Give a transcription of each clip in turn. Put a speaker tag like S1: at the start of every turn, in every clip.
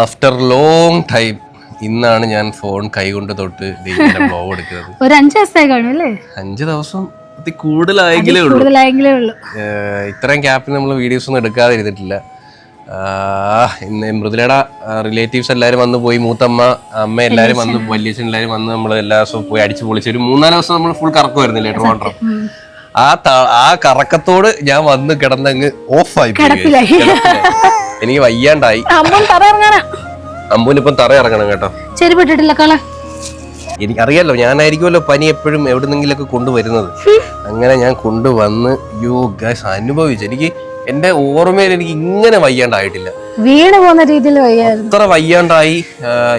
S1: After long time ഇന്നാണ് ഞാൻ phone കൈകൊണ്ട് തൊട്ട് ബ്ലോഗ് എടുക്കുന്നത്.
S2: ഒരു 5 ദിവസമായി കാണും അല്ലേ?
S1: 5 ദിവസം കൂടുതലായെങ്കിലേ ഉള്ളൂ. ഇത്രയും ഗ്യാപ്പിൽ നമ്മൾ വീഡിയോസ് ഒന്നും എടുക്കാതെ ഇരുന്നിട്ടില്ല. ഇന്ന് മൃദുലയുടെ റിലേറ്റീവ്സ് എല്ലാവരും വന്ന് പോയി, മൂത്തമ്മ അമ്മ എല്ലാവരും വന്ന്, വല്യച്ഛൻ എല്ലാവരും വന്ന്, നമ്മൾ എല്ലാ ദിവസവും പോയി അടിച്ചു പൊളിച്ച് ഒരു 3-4 ദിവസം നമ്മൾ ഫുൾ കറക്കുമായിരുന്നില്ലേ ട്രിവാൻഡ്രം. ആ കറക്കത്തോട് ഞാൻ വന്ന് കിടന്നങ്ങ് ഓഫായി. എനിക്ക് വയ്യാണ്ടായി. അമ്പൂനിപ്പം തറ ഇറങ്ങണം കേട്ടോ. എനിക്കറിയാലോ, ഞാനായിരിക്കുമല്ലോ പനി എപ്പോഴും എവിടുന്നെങ്കിലൊക്കെ കൊണ്ടുവരുന്നത്. അങ്ങനെ ഞാൻ കൊണ്ടുവന്ന് അനുഭവിച്ചു. എനിക്ക് എന്റെ ഓർമ്മയിൽ എനിക്ക് ഇങ്ങനെ വയ്യാണ്ടായിട്ടില്ല.
S2: വീണ് പോകുന്ന രീതിയിൽ
S1: അത്ര വയ്യാണ്ടായി.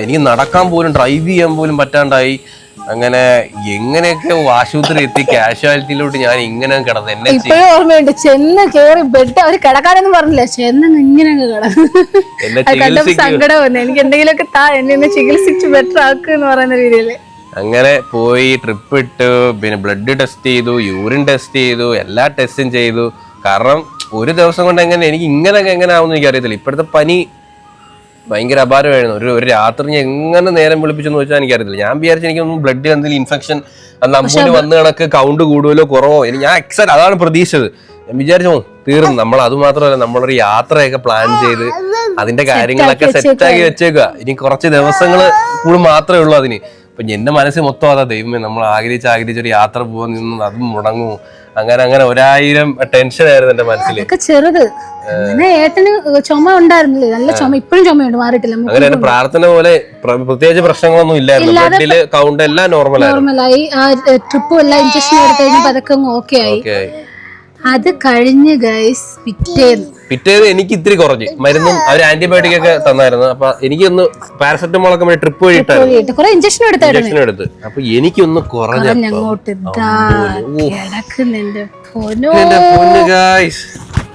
S1: എനിക്ക് നടക്കാൻ പോലും ഡ്രൈവ് ചെയ്യാൻ പോലും പറ്റാണ്ടായി. അങ്ങനെ എങ്ങനെയൊക്കെ ആശുപത്രി എത്തി, കാഷ്വാലിറ്റിയിലോട്ട് ഞാൻ ഇങ്ങനെ കിടന്നു. എന്നെ
S2: ഓർമ്മയുണ്ട്, ചെന്ന് കേറി ബെഡ് അവര് കിടക്കാനൊന്നും പറഞ്ഞില്ല, ചെന്ന് ഇങ്ങനെ കിടന്നു. സങ്കടം വന്നു. എനിക്ക് എന്തെങ്കിലുമൊക്കെ എന്നെ ചികിത്സിച്ച് ബെറ്റർ ആക്കുക എന്ന് പറയുന്ന രീതിയില്
S1: അങ്ങനെ പോയി ട്രിപ്പ് ഇട്ടു. പിന്നെ ബ്ലഡ് ടെസ്റ്റ് ചെയ്തു, യൂറിൻ ടെസ്റ്റ് ചെയ്തു, എല്ലാ ടെസ്റ്റും ചെയ്തു. കാരണം ഒരു ദിവസം കൊണ്ട് എനിക്ക് ഇങ്ങനെയൊക്കെ എങ്ങനെ ആവുമെന്ന് എനിക്കറിയത്തില്ല. ഇപ്പോഴത്തെ പനി ഭയങ്കര അപാരമായിരുന്നു. ഒരു രാത്രി ഞാൻ എങ്ങനെ നേരം വിളിപ്പിച്ചെന്ന് വെച്ചാൽ എനിക്കറിയത്തില്ല. ഞാൻ വിചാരിച്ചു എനിക്കൊന്നും ബ്ലഡിൽ എന്തെങ്കിലും ഇൻഫെക്ഷൻ, അന്ന് അമ്പൂന് വന്ന് കണക്ക് കൗണ്ട് കൂടുമല്ലോ കുറവോ, ഞാൻ അതാണ് പ്രതീക്ഷിച്ചത്. ഞാൻ വിചാരിച്ചു തീർന്നു. നമ്മൾ അത് മാത്രമല്ല, നമ്മളൊരു യാത്രയൊക്കെ പ്ലാൻ ചെയ്ത് അതിന്റെ കാര്യങ്ങളൊക്കെ സെറ്റാക്കി വെച്ചേക്കുക. ഇനി കുറച്ച് ദിവസങ്ങൾ കൂടി മാത്രമേ ഉള്ളൂ അതിന്. അപ്പൊ എന്റെ മനസ്സിൽ മൊത്തം അതാ, ദൈവമേ നമ്മൾ ആഗ്രഹിച്ചൊരു യാത്ര പോകാൻ നിന്ന് അതും മുടങ്ങും. അങ്ങനെ 1000 ടെൻഷൻ ആയിരുന്നു എന്റെ മനസ്സിൽ.
S2: ചെറുത് ഏട്ടന് ചുമ ഉണ്ടായിരുന്നില്ലേ, നല്ല ചുമ, ഇപ്പോഴും ചുമയുണ്ട്, മാറിയിട്ടില്ല.
S1: അങ്ങനെ പ്രാർത്ഥന പോലെ പ്രത്യേകിച്ച് പ്രശ്നങ്ങളൊന്നും ഇല്ലായിരുന്നു. ബ്ലഡില് കൗണ്ട് എല്ലാം നോർമലായി.
S2: ആ ട്രിപ്പും എല്ലാം ഇഞ്ചക്ഷൻ എടുത്ത് കഴിഞ്ഞപ്പോ അതൊക്കെ ഓക്കെ ആയി. അത് കഴിഞ്ഞ് ഗൈസ്
S1: പിറ്റേന്ന് എനിക്ക് ഇത്തിരി കുറഞ്ഞ് മരുന്നും അവർ ആന്റിബയോട്ടിക് ഒക്കെ തന്നായിരുന്നു. അപ്പൊ എനിക്കൊന്ന് പാരസെറ്റമോൾ ഒക്കെ ട്രിപ്പ് വഴി
S2: ഇഞ്ചക്ഷൻ
S1: എടുത്ത് അപ്പൊ എനിക്കൊന്ന് കുറഞ്ഞ.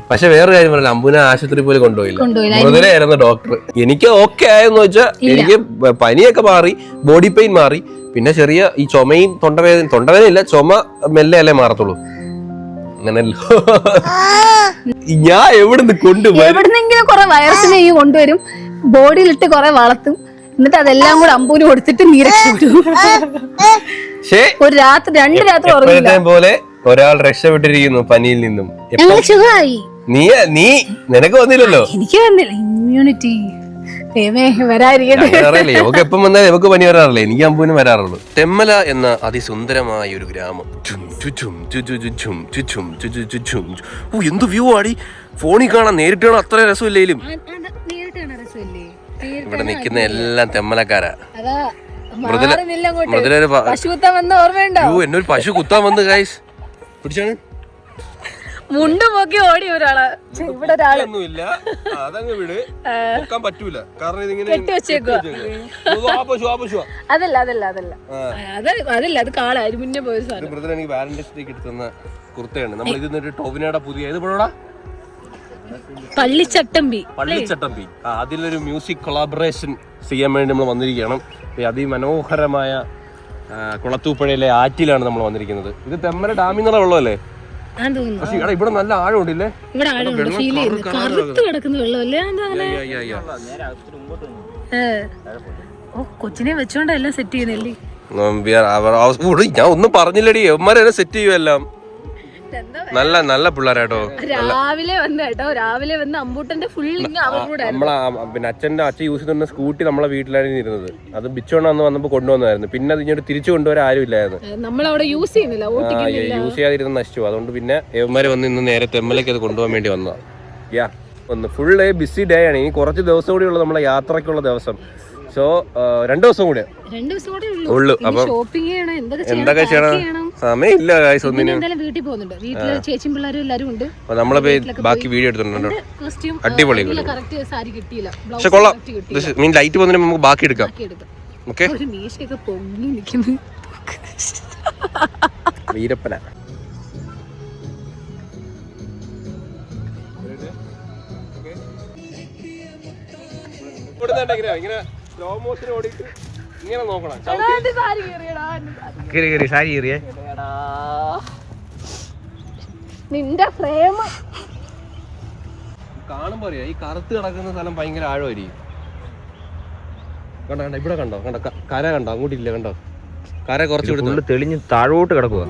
S1: പക്ഷെ വേറൊരു കാര്യം പറഞ്ഞില്ല, അമ്പൂനെ ആശുപത്രി പോലും കൊണ്ടുപോയില്ല. മൃദുലയായിരുന്നു ഡോക്ടർ. എനിക്ക് ഓക്കെ ആയെന്ന് വെച്ചാൽ എനിക്ക് പനിയൊക്കെ മാറി, ബോഡി പെയിൻ മാറി, പിന്നെ ചെറിയ ഈ ചുമയും തൊണ്ടവേദന ഇല്ല, ചുമ മെല്ലെ അല്ലേ മാറത്തുള്ളൂ. അങ്ങനല്ലോ ഞാൻ എവിടുന്ന്
S2: എവിടുന്നെങ്കിലും കുറെ വൈറസിനെ കൊണ്ടുവരും, ബോഡിയിലിട്ട് കുറെ വളർത്തും, എന്നിട്ട് അതെല്ലാം കൂടെ അമ്പൂന് കൊടുത്തിട്ട് ഒരു രാത്രി 2 രാത്രി ഉറങ്ങില്ല
S1: പോലെ ഒരാൾ രക്ഷപ്പെട്ടിരിക്കുന്നു പനിയിൽ നിന്നും. നീ നിനക്ക് വന്നില്ലല്ലോ.
S2: എനിക്ക് വന്നില്ല. ഇമ്മ്യൂണിറ്റി
S1: എപ്പം വന്നാൽ നമുക്ക് പനി വരാറില്ല. എനിക്ക് അമ്പൂന് വരാറുള്ളൂ. തെമ്മല എന്ന അതിസുന്ദരമായ ഒരു ഗ്രാമം. എന്ത് വ്യൂ ആടി ഫോണിൽ കാണാൻ, നേരിട്ട് കാണാൻ അത്ര രസമില്ലേലും. ഇവിടെ നിൽക്കുന്ന എല്ലാം തെമ്മലക്കാരാ. എന്നൊരു പശു കുത്താൻ വന്ന് ഗൈസ് പിടിച്ചാണ്
S2: മുണ്ട് പോക്കി ഓടി ഒരാള്. ഇവിടെ
S1: ഒരാളൊന്നുമില്ല, അതങ്ങ് വിട്, പൊക്കാൻ പറ്റൂല. കാരണം ഇതിങ്ങനെ
S2: അതല്ല അത് കാളായി മുന്നേ പോയ സാധനം.
S1: എനിക്ക് വാലന്റൈൻസ് ഡേക്ക് എടുത്തുന്ന കുർത്തയാണ്. നമ്മൾ ഇതിന്നൊരു ടോവിനോടെ പുതിയ ഇത് പോടാ
S2: പള്ളിച്ചട്ടമ്പി.
S1: അതിലൊരു മ്യൂസിക് കൊളാബറേഷൻ ചെയ്യാൻ വേണ്ടി നമ്മൾ വന്നിരിക്കുകയാണ്. അതിമനോഹരമായ കുളത്തൂപ്പുഴയിലെ ആറ്റിലാണ് നമ്മൾ വന്നിരിക്കുന്നത്. ഇത് തെമ്മല ഡാമിൽ നിന്നുള്ള വെള്ളമല്ലേ? പക്ഷെ ഇവിടെ നല്ല ആഴമുണ്ടല്ലേ?
S2: കൊച്ചിനെ വെച്ചോണ്ടാ എല്ലാം സെറ്റ് ചെയ്യുന്നല്ലേ.
S1: ഞാൻ ഒന്നും പറഞ്ഞില്ലടി, എവന്മാരെ സെറ്റ് ചെയ്യുമെല്ലാം. നല്ല പിള്ളേരാട്ടോ.
S2: രാവിലെ വന്ന് അമ്പൂട്ടന്റെ ഫുൾ
S1: പിന്നെ അച്ഛൻ യൂസ് ചെയ്തിരുന്ന സ്കൂട്ടി നമ്മളെ വീട്ടിലായിരുന്നു ഇരുന്നത്. അത് ബിച്ചോണ്ട് വന്നപ്പോ കൊണ്ടുവന്നായിരുന്നു. പിന്നെ അത് ഇങ്ങോട്ട് തിരിച്ചു കൊണ്ടുവരാൻ ആരും ഇല്ലായിരുന്നു.
S2: യൂസ്
S1: ചെയ്യാതിരുന്ന നശിച്ചു. അതുകൊണ്ട് പിന്നെ എവന്മാര് വന്ന് ഇന്ന് നേരെ തെമ്മലേക്ക് അത് കൊണ്ടുപോകാൻ വേണ്ടി വന്നതാ. ഫുൾ ഡേ ബിസി ഡേ ആണ്. ഇനി കുറച്ച് ദിവസം കൂടി ഉള്ളു നമ്മളെ യാത്രക്കുള്ള ദിവസം. സോ 2 ദിവസം കൂടെ ഉള്ളു. അപ്പം എന്തൊക്കെ ചെയ്യണം, സമയമില്ല ഗൈസ് ഒന്നിനും. നമ്മളെ ബാക്കി വീഡിയോ എടുത്തിട്ടുണ്ടോ? അടിപൊളി. പക്ഷെ കൊള്ളാം. മീൻ ലൈറ്റ് വന്നിട്ട് നമുക്ക് ബാക്കി എടുക്കാം. ഓക്കെ, വീരപ്പന ഇങ്ങനെ സ്ലോ മോഷൻ ഓടിയിട്ട് ഇങ്ങനെ നോക്കണം. സാരി കയറിയേ
S2: നിന്റെ ഫ്രെയിം
S1: കാണുമ്പോ അറിയാം. ഈ കറുത്ത് കിടക്കുന്ന സ്ഥലം ഭയങ്കര ആഴമായിരിക്കും. കണ്ടോ കണ്ടോ ഇവിടെ കണ്ടോ കണ്ടോ കര കണ്ടോ അങ്ങോട്ടില്ല കണ്ടോ കര കുറച്ച്
S3: തെളിഞ്ഞ് താഴോട്ട് കിടക്കുക.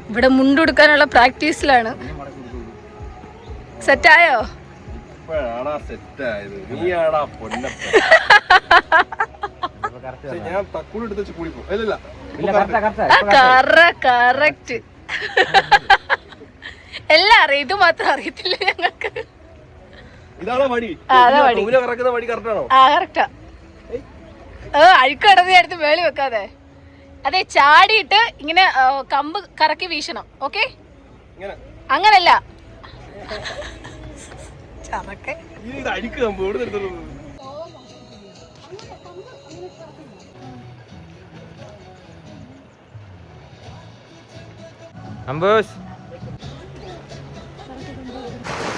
S2: ഇവിടെ മുണ്ടെടുക്കാനുള്ള പ്രാക്ടീസിലാണ്. സെറ്റായോ? കറക്റ്റ്. എല്ലാം അറിയാം, ഇത് മാത്രം അറിയത്തില്ല ഞങ്ങൾക്ക്. അഴുക്ക് കിടന്ന് അടുത്ത് മേളി വെക്കാതെ. അതെ, ചാടിയിട്ട് ഇങ്ങനെ കമ്പ് കറക്കി വീശണം. ഓക്കെ, അങ്ങനല്ല.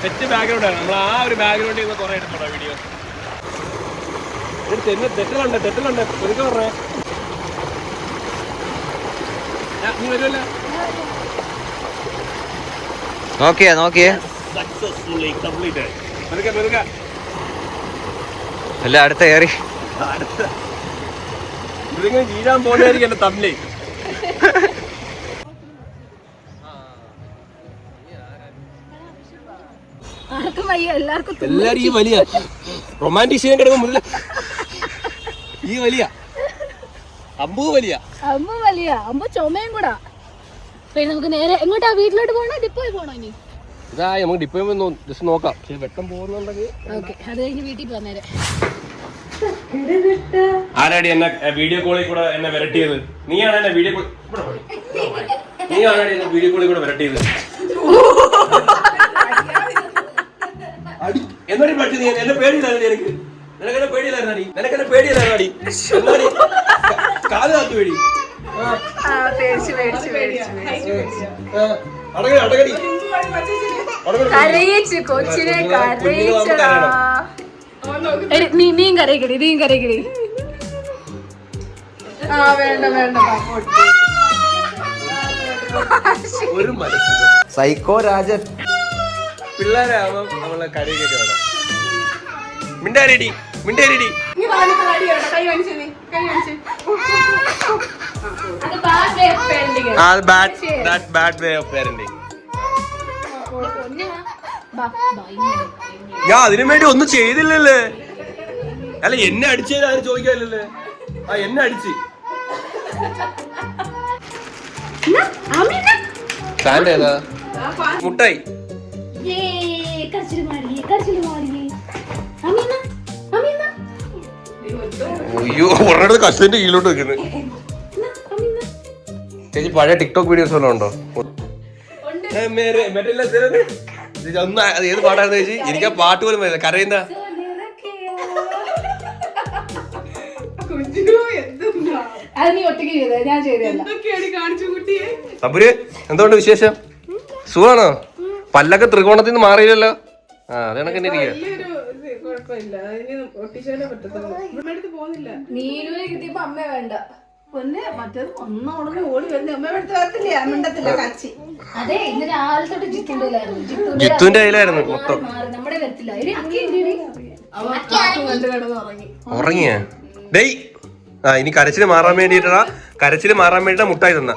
S1: സെറ്റ് ബാക്ക്ഗ്രൗണ്ട് ആണ്. നമ്മൾ ആ ഒരു ബാക്ക്ഗ്രൗണ്ടിൽ നിന്ന് കുറെ എടുത്തോടാ വീഡിയോ. തെറ്റിലുണ്ട് ഒരിക്കൽ പറഞ്ഞേ നീ വരുമല്ലോ.
S3: നോക്കിയേ
S1: സക്സസ്ഫുള്ളി കംപ്ലീറ്റഡ്.
S3: അല്ല അടുത്ത കയറി
S1: ഇതിങ്ങനെ വീഴാൻ പോകുന്നതായിരിക്കും എന്റെ തമ്മിലേ. എല്ലാരും ഈ വലിയ റൊമാൻറ്റിക് സീൻ കിടക്കും മുതല. ഈ വലിയ അമ്പു വലിയ
S2: ചുമയും കൂടാ. പിന്നെ നമുക്ക് നേരെ എങ്ങോട്ടാ? വീട്ടിലോട്ട് പോകണോ ഡിപ്പോയിൽ പോകണോ? ഇനി
S1: ഇതാ നമുക്ക് ഡിപ്പോയിൽ ജസ്റ്റ് നോക്കാം. പക്ഷെ വെട്ടം പോകുന്നുണ്ടെങ്കിൽ
S2: ഓക്കെ, അത് കഴിഞ്ഞ് വീട്ടിൽ പോന്നേരെ.
S1: ആരാടി എന്നെ വീഡിയോ കോളിൽ കൂടെ എന്നെ വിരട്ടിയത്? നീയാണ് എന്നെ വീഡിയോ കോളിൽ കൂടെ വിരട്ടിയത്. എന്നോട് പഠിച്ചു നീ എന്നെ പേടിയില്ലായിരുന്നു. എനിക്ക് നിനക്കെന്നെ പേടിയില്ലായിരുന്നാടി. കാല് കാത്തു പേടി. അടകടി
S2: കൊച്ചിനെ നീയും കരയിക്കടി.
S1: ഒരു
S3: സൈക്കോ രാജൻ.
S1: പിള്ളേരാവുമ്പം നമ്മളെ കരയൊക്കെ വേണം. മിണ്ടാരിടി. Bad way of parenting. ഞാൻ അതിനു വേണ്ടി ഒന്നും ചെയ്തില്ലല്ലേ. അല്ല എന്നെ അടിച്ചത് ആരും ചോദിക്കാനില്ലല്ലേ. എന്നെ അടിച്ച് ഫാൻ്റെ ഏതാ? മുട്ടായി. അയ്യോ ഉടനെ കസ്റ്റന്റെ കീഴിലോട്ട് വെക്കുന്നത്. ചേച്ചി പഴയ ടിക്ടോക്ക് വീഡിയോസ് വല്ലതും ഉണ്ടോ? ഒന്ന് ഏത് പാട്ടായിരുന്നു ചേച്ചി? എനിക്ക് ആ പാട്ട് പോലും വരില്ല. കരയുന്ന സബുര് എന്തുകൊണ്ട് വിശേഷം? സുഖാണോ? പല്ലൊക്കെ ത്രികോണത്തിൽ നിന്ന് മാറിയില്ലല്ലോ. അത് കണക്ക് തന്നെ ഇരിക്കുക. ജിത്തുന്റെ കയ്യിലായിരുന്നു മൊത്തം. ഉറങ്ങിയ ഡേയ്. ഇനി കരച്ചില് മാറാൻ വേണ്ടിട്ടാ മുട്ടായി തന്ന.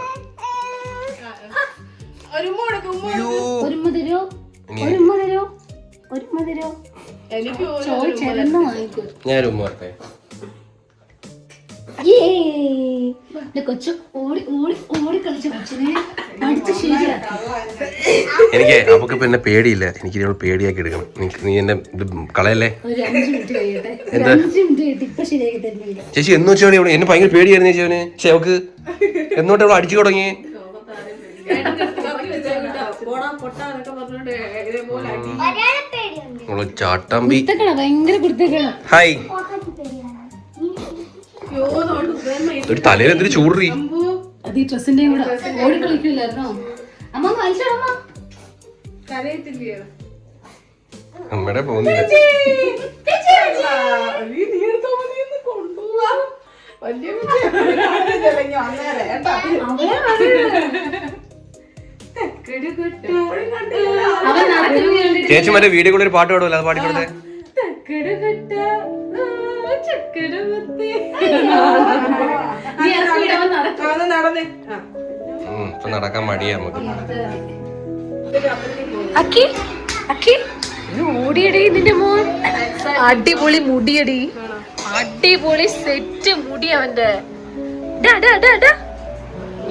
S1: ഞാനും ഉമ്മ വരട്ടെ. എനിക്ക് അവക്ക് പിന്നെ പേടിയില്ല. എനിക്ക് ഇവള് പേടിയാക്കി എടുക്കണം. നീ എന്നെ ഇത് കളയല്ലേ. എന്താ ചേച്ചി എന്ന് വെച്ചാൽ ഇവിടെ എന്നെ ഭയങ്കര പേടിയായിരുന്നു ചേച്ചി അവന്. പക്ഷെ അവക്ക് എന്നോട്ട് അവള് അടിച്ചു തുടങ്ങി. ചാട്ടമ്പി. ഹായ്. ഒരു തലയിൽ എന്തിനു ചൂടറി. അമ്മയുടെ പോകുന്നില്ല.
S2: അവൻ നടക്കുന്നത് കണ്ടിട്ട്
S1: ചേച്ചി മറ്റേ വീഡിയോ കൂടെ ഒരു പാട്ട് പാടുമല്ലോ അത് പാടിക്കൊടുത്തേ. ഇപ്പൊ നടക്കാൻ മടിയാ നമുക്ക്.
S2: അക്കി അക്കി ഓടിയടി നിന്റെ മോൻ. അടിപൊളി മുടിയടി, അടിപൊളി സെറ്റ് മുടി അവന്റെ.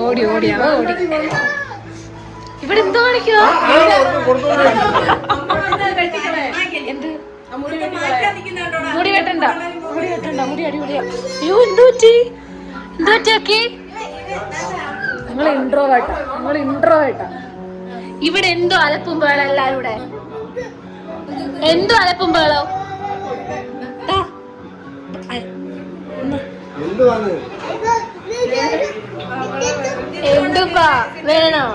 S2: ഓടി ഓടി അവ ഓടി. ഇവിടെ എന്തോ കാണിക്കോ? എന്ത് മുടി വെട്ടണ്ട, മുടി വെട്ടണ്ട, മുടി അടിപൊളിയാ. അയ്യോ എന്തോ പറ്റി, എന്തോ പറ്റിയാക്കി? നിങ്ങൾ ഇൻട്രോ വേട്ടാ. ഇവിടെ എന്തോ അലപ്പും വേളം എല്ലാരും ഇവിടെ. എന്തോ അലപ്പും വേളോ? എന്തുപ്പാ വേണോ?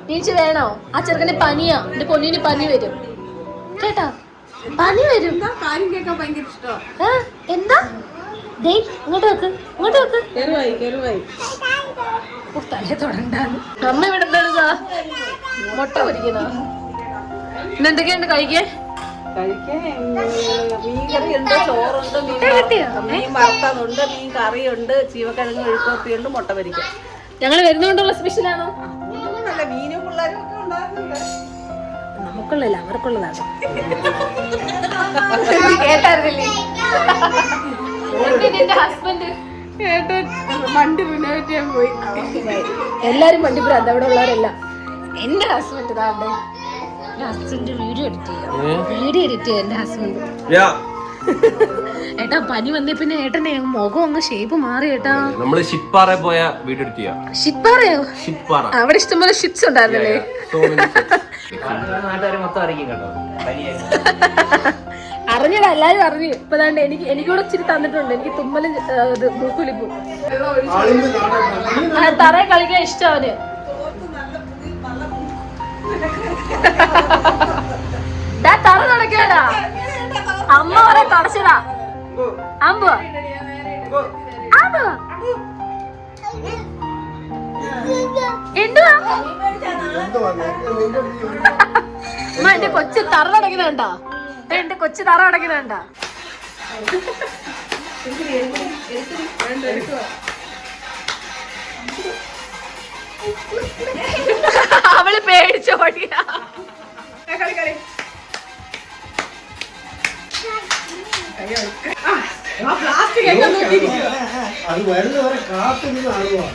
S2: നീച്ച് വേണോ? ആ ചെറുക്കന് പനിയാ, എന്റെ പൊന്നിന് പനി വരും കേട്ടാ, പനി വരും.
S4: കാര്യം കേൾക്കാൻ ഭയങ്കര ഇഷ്ടമാണ്.
S2: എന്താ ഇങ്ങോട്ട് വെക്ക്, ഇങ്ങോട്ട് വെക്ക്. തലേ തൊടണ്ടാന്ന്. അമ്മ ഇവിടെ എന്താ മുട്ട പൊരിക്കുന്ന? ഇന്നെന്തൊക്കെയുണ്ട് കഴിക്കാൻ?
S4: മീൻകറിയുണ്ട്, ചോറുണ്ട്, മീൻ വറുത്തതുണ്ട്, മീൻ കറിയുണ്ട്, ചീവക്കിഴങ്ങ് എഴുപ്പത്തിയുണ്ട്, മുട്ട പൊരിക്കാം.
S2: ഞങ്ങൾ വരുന്നോണ്ടുള്ള സ്പെഷ്യലാണോ?
S4: നല്ല മീനും പിള്ളേരും ഒക്കെ ഉണ്ടാകുന്നുണ്ട്.
S2: നമുക്കുള്ളല്ല, അവർക്കുള്ളതാണ്. കേട്ടായിരുന്നില്ലേ എന്റെ ഹസ്ബൻഡ്?
S4: വണ്ടി റിനോവേറ്റ് ചെയ്യാൻ പോയി.
S2: എല്ലാരും വണ്ടി ഭ്രാന്ത്, അവിടെ ഉള്ളവരെല്ലാം. എന്റെ ഹസ്ബൻഡ് താണ്ടെ, ഹസ്ബൻഡ് വീഡിയോ എഡിറ്റ് ചെയ്യാം എന്റെ ഹസ്ബൻഡ്. ഏട്ടാ പനി വന്നേ പിന്നെ ഏട്ടന്റെ മുഖം അങ്ങ് ഷേപ്പ് മാറി ഏട്ടാ.
S1: നമ്മള് ഷിപ്പാറ പോയ വീഡിയോ എടുത്ത് ചെയ്യാം.
S2: ഷിപ്പാറയോ?
S1: ഷിപ്പാറ
S2: അവിടെ ഇഷ്ടംപോലെ ഷിപ്സ് ഉണ്ടായിരുന്നല്ലേ? അറിഞ്ഞടാ, എല്ലാരും അറിഞ്ഞു. ഇപ്പൊ താണ്ട് എനിക്കൂടെ ഇച്ചിരി തന്നിട്ടുണ്ട്. എനിക്ക് തുമ്മലും മൂക്കൊലിപ്പും. തറയെ കളിക്കാൻ ഇഷ്ടം അവന്. തറ തുടക്കാടാ, അമ്മ പറയാ തുടച്ചടാ. അമ്പ എന്തുവാ അമ്മ? എന്റെ കൊച്ചു തറ തുടങ്ങുന്നുണ്ടോ? എന്റെ കൊച്ചു തറ തുടങ്ങുന്നുണ്ടോ? അവള് പേടിച്ചോടിയാ.
S5: അത് വരുന്നവരെ കാത്തുനിന്ന് ആളുവാ.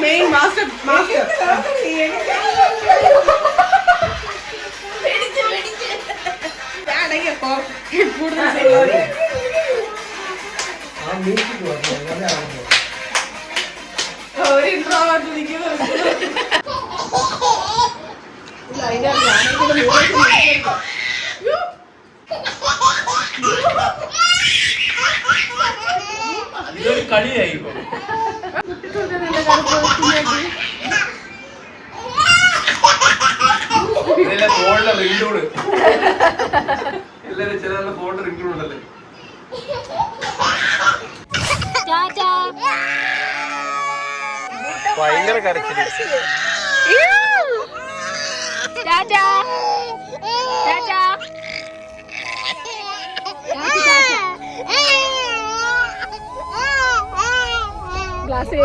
S4: മെയിൻ മാസ്റ്റർ
S5: ആ മ്യൂസിക് വന്നു അങ്ങനെ ആവുമ്പോ
S4: ഒരു ഇൻട്രോവേർട്ട് നിൽക്കുന്നത്.
S1: ഇതൊരു കളിയായി. ഫോണിലെ റിംഗ്ടൂണ് എല്ലാരും ചില ഫോണിന്റെ റിംഗ്ടൂൺ ഉണ്ടല്ലേ. ഭയങ്കര കരച്ചില്.
S2: ഗ്ലാസ്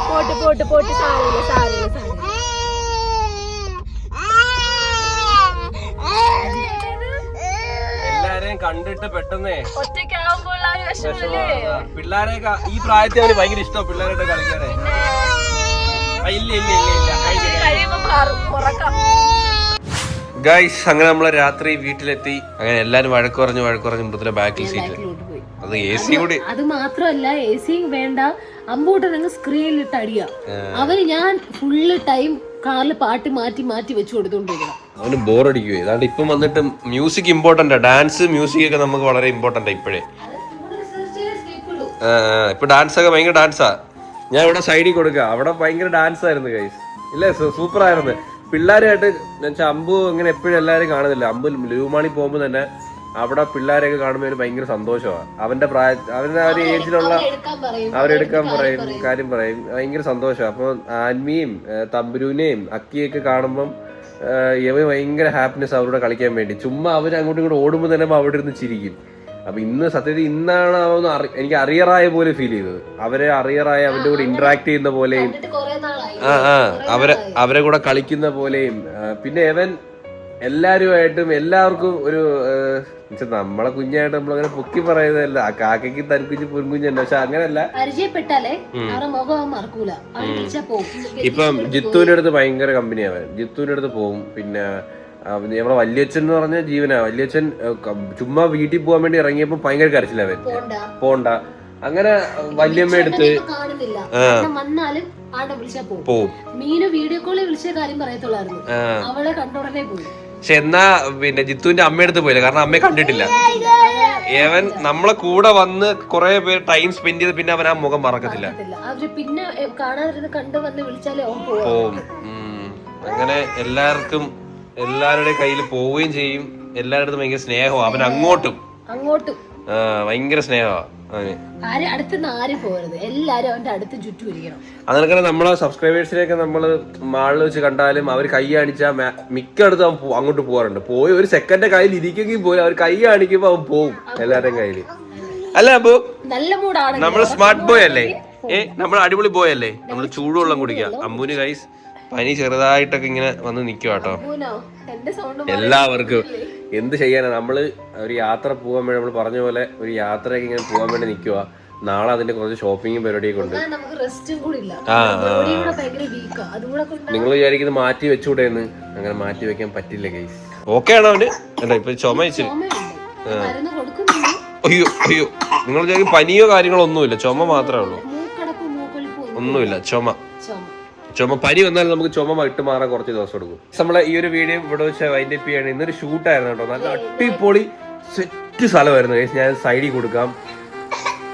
S2: പോട്ട് പോട്ട് പോട്ട് സാരില്ല സാരില്ല സാരില്ല.
S1: എല്ലാരെയും കണ്ടിട്ട് പെട്ടെന്നേ
S2: ഒറ്റയ്ക്കാവുമ്പോൾ ആ ഒരു വിഷമല്ലേ?
S1: പിള്ളേരെയൊക്കെ ഈ പ്രായത്തിൽ അവന് ഭയങ്കര ഇഷ്ടം പിള്ളേരായിട്ട് കളിക്കാനേ. ഇല്ല ഇല്ല ഇല്ല ഇല്ല
S2: കഴിയുമ്പോ മാറും ഉറക്കം.
S1: ഗൈസ്, അങ്ങനെ നമ്മളെ രാത്രി വീട്ടിലെത്തി. അങ്ങനെ എല്ലാരും വഴക്ക് പറഞ്ഞ് മൃദുല ബാക്കിൽ സീറ്റ്. അത് AC കൂടി.
S2: അത് മാത്രമല്ല, AC വേണ്ട, അമ്പൂട്ടനങ്ങ് സ്ക്രീനിലിട്ട് അടിയാ. അവന് ഞാൻ ഫുള്ള് ടൈം കാറിൽ പാട്ട് മാറ്റി മാറ്റി വെച്ചു കൊടുത്തോണ്ടിരിക്കണം.
S1: അവന് ബോറടിക്കുവേ. അതാണ്ട് ഇപ്പം വന്നിട്ട് മ്യൂസിക് ഇമ്പോർട്ടന്റാ. ഡാൻസ് മ്യൂസിക് ഒക്കെ നമുക്ക് വളരെ ഇമ്പോർട്ടന്റാ ഇപ്പോഴേ. ഇപ്പൊ ഡാൻസ് ഒക്കെ ഭയങ്കര ഡാൻസാ. ഞാൻ ഇവിടെ സൈഡിൽ കൊടുക്കാം. അവിടെ ഭയങ്കര ഡാൻസ് ആയിരുന്നു ഗൈസ്. ഇല്ലേ, സൂപ്പർ ആയിരുന്നു. പിള്ളേരായിട്ട് എന്നുവെച്ചാൽ അമ്പു ഇങ്ങനെ എപ്പോഴും എല്ലാവരും കാണുന്നില്ല. അമ്പു ലൂമാളി പോകുമ്പോൾ തന്നെ അവിടെ പിള്ളേരെയൊക്കെ കാണുമ്പോൾ ഭയങ്കര സന്തോഷമാണ്. അവന്റെ അവന്റെ ആ ഒരു ഏജിലുള്ള അവരെടുക്കാൻ പറയും, കാര്യം പറയും, ഭയങ്കര സന്തോഷമാണ്. അപ്പൊ ആൻമിയും തമ്പുരുവിനെയും അക്കിയൊക്കെ കാണുമ്പം ഇവൻ ഭയങ്കര ഹാപ്പിനെസ് അവരോട് കളിക്കാൻ വേണ്ടി. ചുമ്മാ അവർ അങ്ങോട്ടും ഇങ്ങോട്ട് ഓടുമ്പോൾ തന്നെ അവിടെ ഇരുന്ന് ചിരിക്കും. അപ്പൊ ഇന്ന് സത്യത്തിൽ ഇന്നാണ് എനിക്ക് അറിയറായ പോലെ ഫീൽ ചെയ്തത്. അവരെ അറിയറായ അവന്റെ കൂടെ ഇന്ററാക്ട് ചെയ്യുന്ന പോലെയും അവരെ കൂടെ കളിക്കുന്ന പോലെയും. പിന്നെ അവൻ എല്ലാവരുമായിട്ടും എല്ലാവർക്കും ഒരു നമ്മളെ കുഞ്ഞായിട്ട് നമ്മളങ്ങനെ പൊക്കി പറയുന്നതല്ല. ആ കാക്കയ്ക്ക് തൻകുഞ്ഞ് പൊൻകുഞ്ഞുണ്ട്, പക്ഷെ അങ്ങനെയല്ല. ഇപ്പം ജിത്തുവിന്റെ അടുത്ത് ഭയങ്കര കമ്പനിയാവൻ. ജിത്തുവിന്റെ അടുത്ത് പോവും. പിന്നെ നമ്മളെ വല്യച്ഛൻ എന്ന് പറഞ്ഞ ജീവനാ. വല്യച്ഛൻ ചുമ്മാ വീട്ടിൽ പോകാൻ വേണ്ടി ഇറങ്ങിയപ്പോ ഭയങ്കര കരച്ചിലവൻ, പോണ്ട. അങ്ങനെ വല്യമ്മ എടുത്ത് പോവും. മീനു വീഡിയോ കോളിൽ വിളിച്ച കാര്യം പറയത്തുള്ളായിരുന്നു, അവളെ കണ്ടുടനെ പോയി. പക്ഷെ എന്നാ പിന്നെ ജിത്തുവിന്റെ അമ്മയടുത്ത് പോയില്ല, കാരണം അമ്മയെ കണ്ടിട്ടില്ല. അവൻ നമ്മളെ കൂടെ വന്ന് കുറെ പേര് ടൈം സ്പെൻഡ് ചെയ്ത് പിന്നെ അവൻ ആ മുഖം മറക്കത്തില്ല. പിന്നെ പോവും. അങ്ങനെ എല്ലാവരുടെയും കയ്യിൽ പോവുകയും ചെയ്യും. എല്ലാവരുടെ ഭയങ്കര സ്നേഹമാണ് അവൻ. അങ്ങോട്ടും ഭയങ്കര സ്നേഹമാണ്. അതൊക്കെ നമ്മളെ സബ്സ്ക്രൈബേഴ്സിനെയൊക്കെ നമ്മള് മാളിൽ വെച്ച് കണ്ടാലും അവർ കൈ കാണിച്ചാൽ മിക്കടുത്ത് അവൻ അങ്ങോട്ട് പോകാറുണ്ട്. പോയി ഒരു സെക്കൻഡ് കയ്യിൽ ഇരിക്കെങ്കിൽ പോലും അവർ കൈ കാണിക്കുമ്പോ അവൻ പോവും എല്ലാവരുടെയും കയ്യില്. അല്ല അപ്പൊ നമ്മള് സ്മാർട്ട് ബോയ് അല്ലേ? നമ്മൾ അടിപൊളി ബോയ് അല്ലേ? നമ്മള് ചൂടുവെള്ളം കുടിക്കാം. അമ്പൂന് ഗൈസ് പനി ചെറുതായിട്ടൊക്കെ ഇങ്ങനെ വന്ന് നിൽക്കുക കേട്ടോ. എല്ലാവർക്കും എന്ത് ചെയ്യാനാ, നമ്മള് ഒരു യാത്ര പോകാൻ വേണ്ടി, നമ്മൾ പറഞ്ഞ പോലെ ഒരു യാത്രയൊക്കെ ഇങ്ങനെ പോകാൻ വേണ്ടി നിൽക്കുക. നാളെ അതിന്റെ കുറച്ച് ഷോപ്പിംഗും പരിപാടിയൊക്കെ ഉണ്ട്. നിങ്ങൾ വിചാരിക്കുന്നത് മാറ്റി വെച്ചൂടെ എന്ന്? അങ്ങനെ മാറ്റി വെക്കാൻ പറ്റില്ല ഗൈസ്. ഓക്കെ ആണോ അവന്? എന്താ ഇപ്പൊ ചുമ വെച്ച്? അയ്യോ അയ്യോ, നിങ്ങൾ വിചാരിക്കും പനിയോ കാര്യങ്ങളോ ഒന്നുമില്ല, ചുമ മാത്രമേ ഉള്ളൂ. ഒന്നുമില്ല, ചുമ. പനി വന്നാൽ നമുക്ക് ചുമ വിട്ടുമാറാൻ കുറച്ച് ദിവസം എടുക്കും. നമ്മളെ ഈ ഒരു വീഡിയോ ഇവിടെ വെച്ച് വൈൻഡ് അപ്പ് ചെയ്യാണ്. ഇന്നൊരു ഷൂട്ടായിരുന്നു കേട്ടോ. നല്ല അടിപൊളി സെറ്റ് സ്ഥലമായിരുന്നു. ഞാൻ സൈഡിൽ കൊടുക്കാം.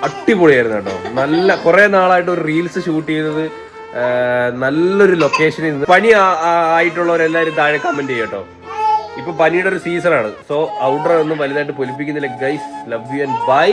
S1: അടിപൊളിയായിരുന്നു കേട്ടോ. നല്ല കുറെ നാളായിട്ട് ഒരു റീൽസ് ഷൂട്ട് ചെയ്തത് നല്ലൊരു ലൊക്കേഷനിൽ നിന്ന്. പനി ആയിട്ടുള്ളവരെല്ലാവരും താഴെ കമന്റ് ചെയ്യട്ടോ. ഇപ്പൊ പനിയുടെ ഒരു സീസണാണ്. സോ ഔട്ടർ ഒന്നും വലുതായിട്ട് പൊലിപ്പിക്കുന്നില്ല guys. Love you and by.